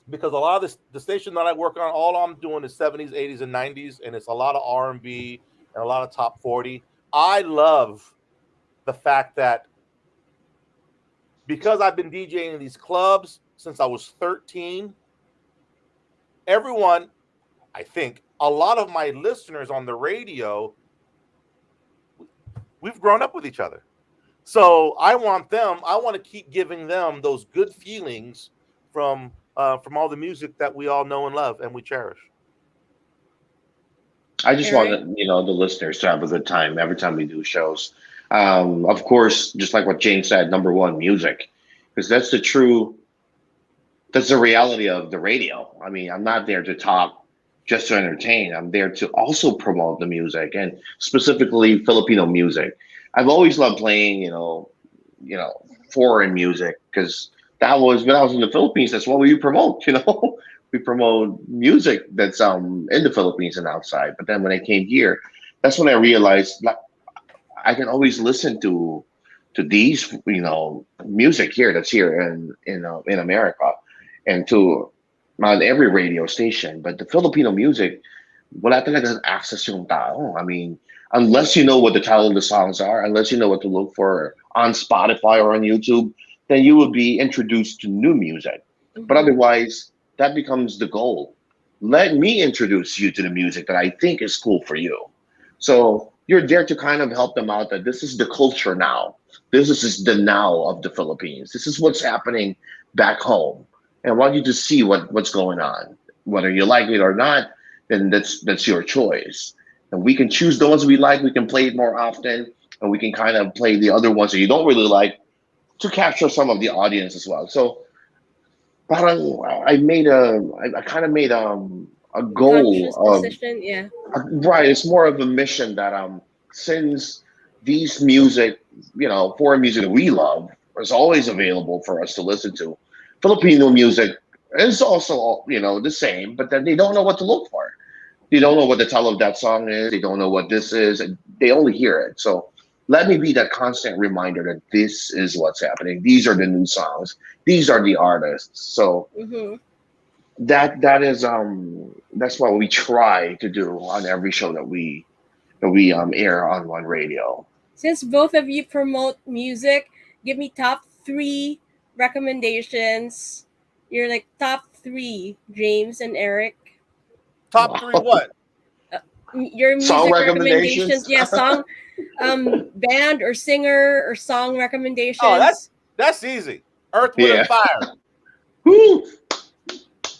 because a lot of the station that I work on, all I'm doing is 70s, 80s, and 90s, and it's a lot of R&B and a lot of top 40. I love the fact that because I've been DJing in these clubs since I was 13, everyone, I think, a lot of my listeners on the radio, we've grown up with each other. So I want to keep giving them those good feelings from all the music that we all know and love and we cherish. I just want the listeners to have a good time every time we do shows. Of course, just like what Jane said, number one, music, because that's the reality of the radio. I mean, I'm not there to talk just to entertain. I'm there to also promote the music, and specifically Filipino music. I've always loved playing, foreign music, because that was when I was in the Philippines. That's what we promote. We promote music that's in the Philippines and outside. But then when I came here, that's when I realized, like, I can always listen to these music here that's here in America, and to on every radio station. But the Filipino music, wala talagang access yung tao. I mean, unless you know what the title of the songs are, unless you know what to look for on Spotify or on YouTube, then you will be introduced to new music. But otherwise, that becomes the goal. Let me introduce you to the music that I think is cool for you. So you're there to kind of help them out, that this is the culture now. This is the now of the Philippines. This is what's happening back home. And I want you to see what's going on. Whether you like it or not, then that's your choice. And we can choose the ones we like. We can play it more often, and we can kind of play the other ones that you don't really like to capture some of the audience as well. So parang I kind of made a goal Conscious of decision. Yeah. right. It's more of a mission that since these music, foreign music that we love is always available for us to listen to. Filipino music is also the same, but then they don't know what to look for. They don't know what the title of that song is. They don't know what this is, and they only hear it. So let me be that constant reminder that this is what's happening. These are the new songs. These are the artists. So Mm-hmm. that's what we try to do on every show that we air on One Radio. Since both of you promote music, give me top three recommendations. You're like top three, James and Eric. Top three Wow. what? Your Song music recommendations. recommendations. Yeah, song, band or singer or song Oh, recommendations. that's easy. Earth, Wind, and Yeah. Fire. Woo!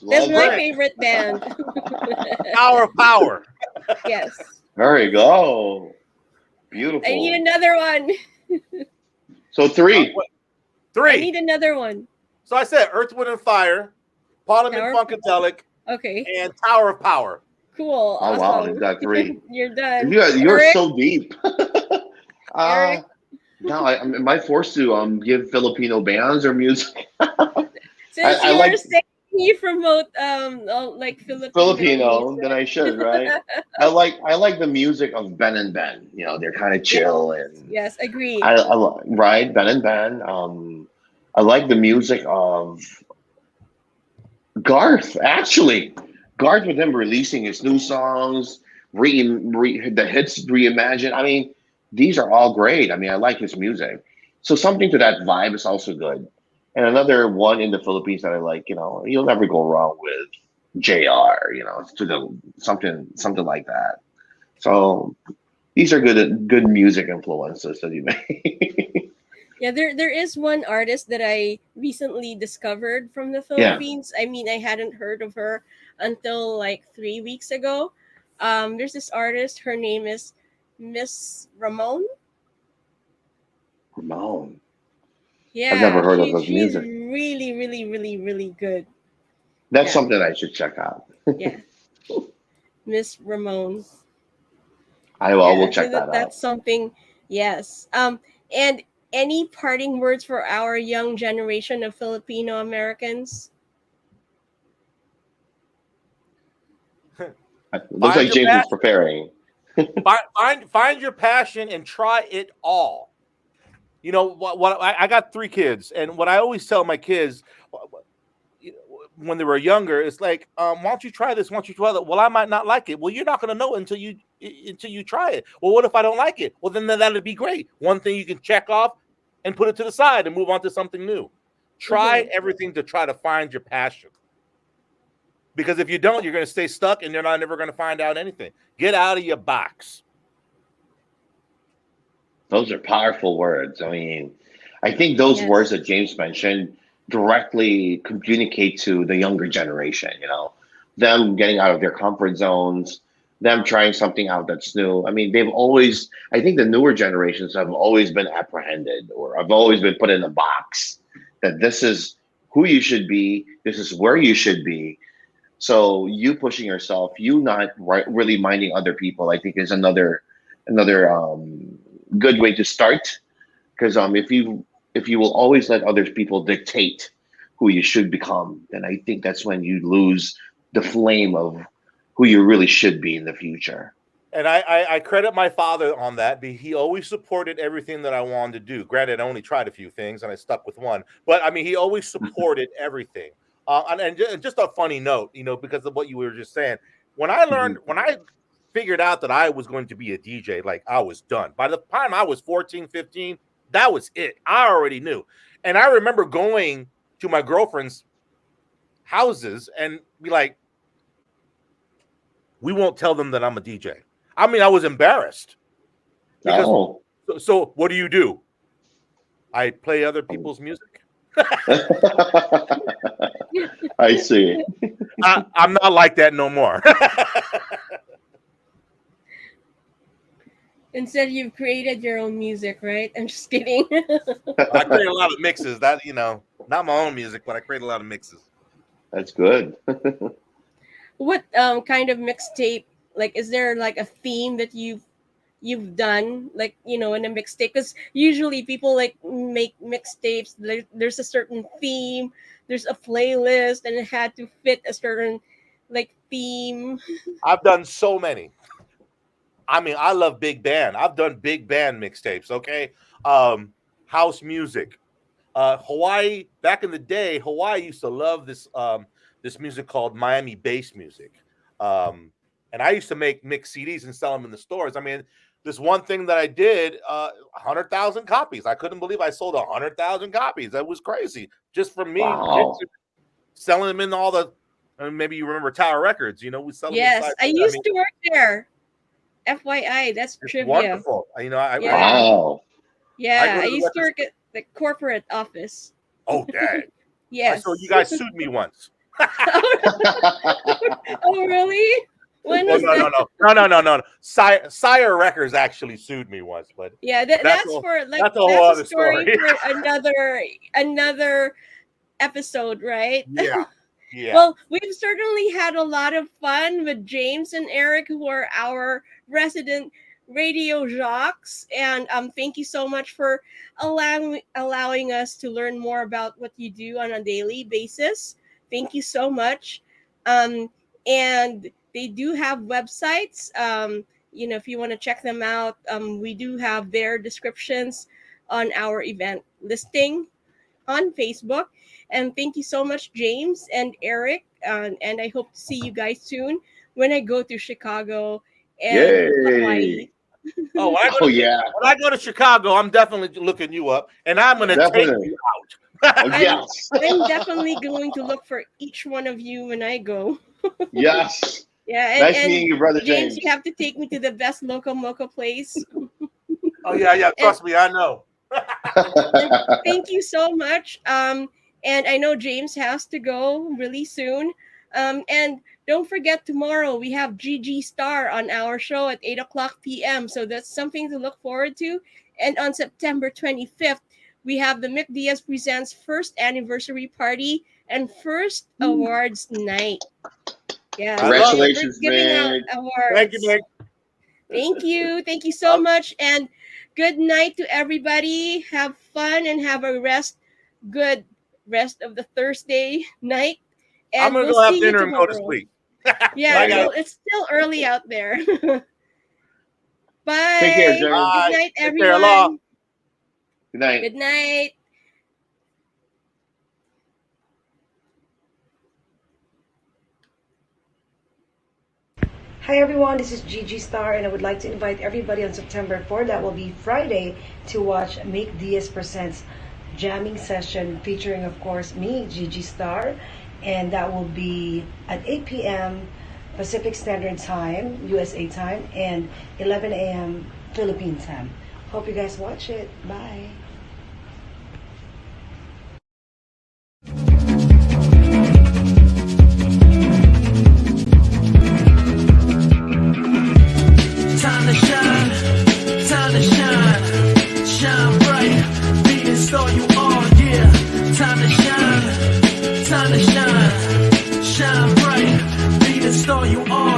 That's Love my it. favorite band. Power of Power. Yes. There you go. I need Beautiful. another one. So three. What? I Three. need another one. So I said Earth, Wind, and Fire, Parliament Tower. Funkadelic, Okay. and Tower of Power. Cool. Oh wow, Awesome. you got three. You're done. You're Eric. so deep. uh Eric. no, am I forced to give Filipino bands or music? Since I you're like saying you promote like Filipino Filipino, then music. I should, right? I like the music of Ben and Ben. They're kind of Yes. chill and Yes. Agree. right, Ben and Ben. I like the music of Garth. Actually, Garth with him releasing his new songs, the hits reimagined. I mean, these are all great. I mean, I like his music. So something to that vibe is also good. And another one in the Philippines that I like, you'll never go wrong with JR. To the something like that. So these are good music influences that you make. Yeah, there is one artist that I recently discovered from the Yeah. Philippines. I mean, I hadn't heard of her until like 3 weeks ago. There's this artist. Her name is Miss Ramon. Ramon. I've never Yeah, heard of his she's music. really, really, really, really good. That's Yeah, something I should check out. yeah, Miss Ramon. I will Yeah, so check that out. that's something. Yes. And any parting words for our young generation of Filipino Americans? Looks Find like your James is passion. preparing. Find your passion and try it all. What I got three kids, and what I always tell my kids when they were younger, it's like, why don't you try this? Why don't you try that? Well, I might not like it. Well, you're not going to know until you try it. Well, what if I don't like it? Well, then that'd be great. One thing you can check off and put it to the side and move on to something new. Try Mm-hmm. everything to try to find your passion. Because if you don't, you're going to stay stuck and you're not never going to find out anything. Get out of your box. Those are powerful words. I mean, I think those words Yes. that James mentioned directly communicate to the younger generation, them getting out of their comfort zones, them trying something out that's new. I mean, I think the newer generations have always been apprehended or have always been put in a box that this is who you should be, this is where you should be. So you pushing yourself, you not really minding other people, I think is another good way to start. Because if you will always let other people dictate who you should become, then I think that's when you lose the flame of who you really should be in the future. And I credit my father on that. He always supported everything that I wanted to do. Granted, I only tried a few things and I stuck with one. But I mean, he always supported everything. And just a funny note, because of what you were just saying. When Mhm. I figured out that I was going to be a DJ, like I was done. By the time I was 14, 15, that was it. I already knew. And I remember going to my girlfriend's houses and be like, we won't tell them that I'm a DJ. I mean, I was embarrassed because Oh. so what do? I play other people's music. I see. I'm not like that no more. Instead, you've created your own music, right? I'm just kidding. I create a lot of mixes. That not my own music, but I create a lot of mixes. That's good. What kind of mixtape? Like, is there like a theme that you've done, like, in a mixtape? Because usually people like make mixtapes. There's a certain theme. There's a playlist, and it had to fit a certain like theme. I've done so many. I mean, I love big band. I've done big band mixtapes. Okay, house music. Hawaii, back in the day, Hawaii used to love this music called Miami bass music. And I used to make mix CDs and sell them in the stores. I mean, this one thing that I did, 100,000 copies. I couldn't believe I sold 100,000 copies. That was crazy. Just from me selling them in all the, maybe you remember Tower Records, we sell them. Yes, I used to work there. FYI, that's trivia. Wonderful. Wow. Yeah, I used to work at the corporate office. Oh, dang. Yes. So you guys sued me once. Oh, really? When was No. Sire Records actually sued me once, but yeah, that's for like that's a whole other story for another episode, right? Yeah. Yeah. Well, we've certainly had a lot of fun with James and Eric, who are our resident radio jocks, and thank you so much for allowing us to learn more about what you do on a daily basis. Thank you so much. And they do have websites. If you want to check them out, we do have their descriptions on our event listing on Facebook. And thank you so much, James and Eric. And I hope to see you guys soon when I go to Chicago and Hawaii. Oh, when I go to Chicago, I'm definitely looking you up, and I'm going to take you out. Yes. I'm definitely going to look for each one of you when I go. Yes. Yeah. Nice meeting you, brother James. You have to take me to the best local mocha place. Oh yeah. Trust me, I know. Thank you so much. And I know James has to go really soon. And don't forget, tomorrow we have GG Star on our show at 8:00 p.m. So that's something to look forward to. And on September 25th, we have the Mick Diaz Presents first anniversary party and first awards night. Yeah, congratulations, giving out awards. Thank you, Nick. Thank you so much, and good night to everybody. Have fun and have a good rest of the Thursday night. And I'm gonna go have dinner and go to sleep. Yeah, it's still early out there. Bye. Take care, Jerry. Good night, everyone. Good night. Good night. Hi everyone, this is Gigi Star, and I would like to invite everybody on September 4, that will be Friday, to watch Make Diaz Presents jamming session featuring, of course, me, Gigi Star, and that will be at 8 p.m. Pacific Standard Time, USA time, and 11 a.m. Philippine time. Hope you guys watch it. Bye. Time to shine bright, be the star you are, yeah. Time to shine bright, be the star you are.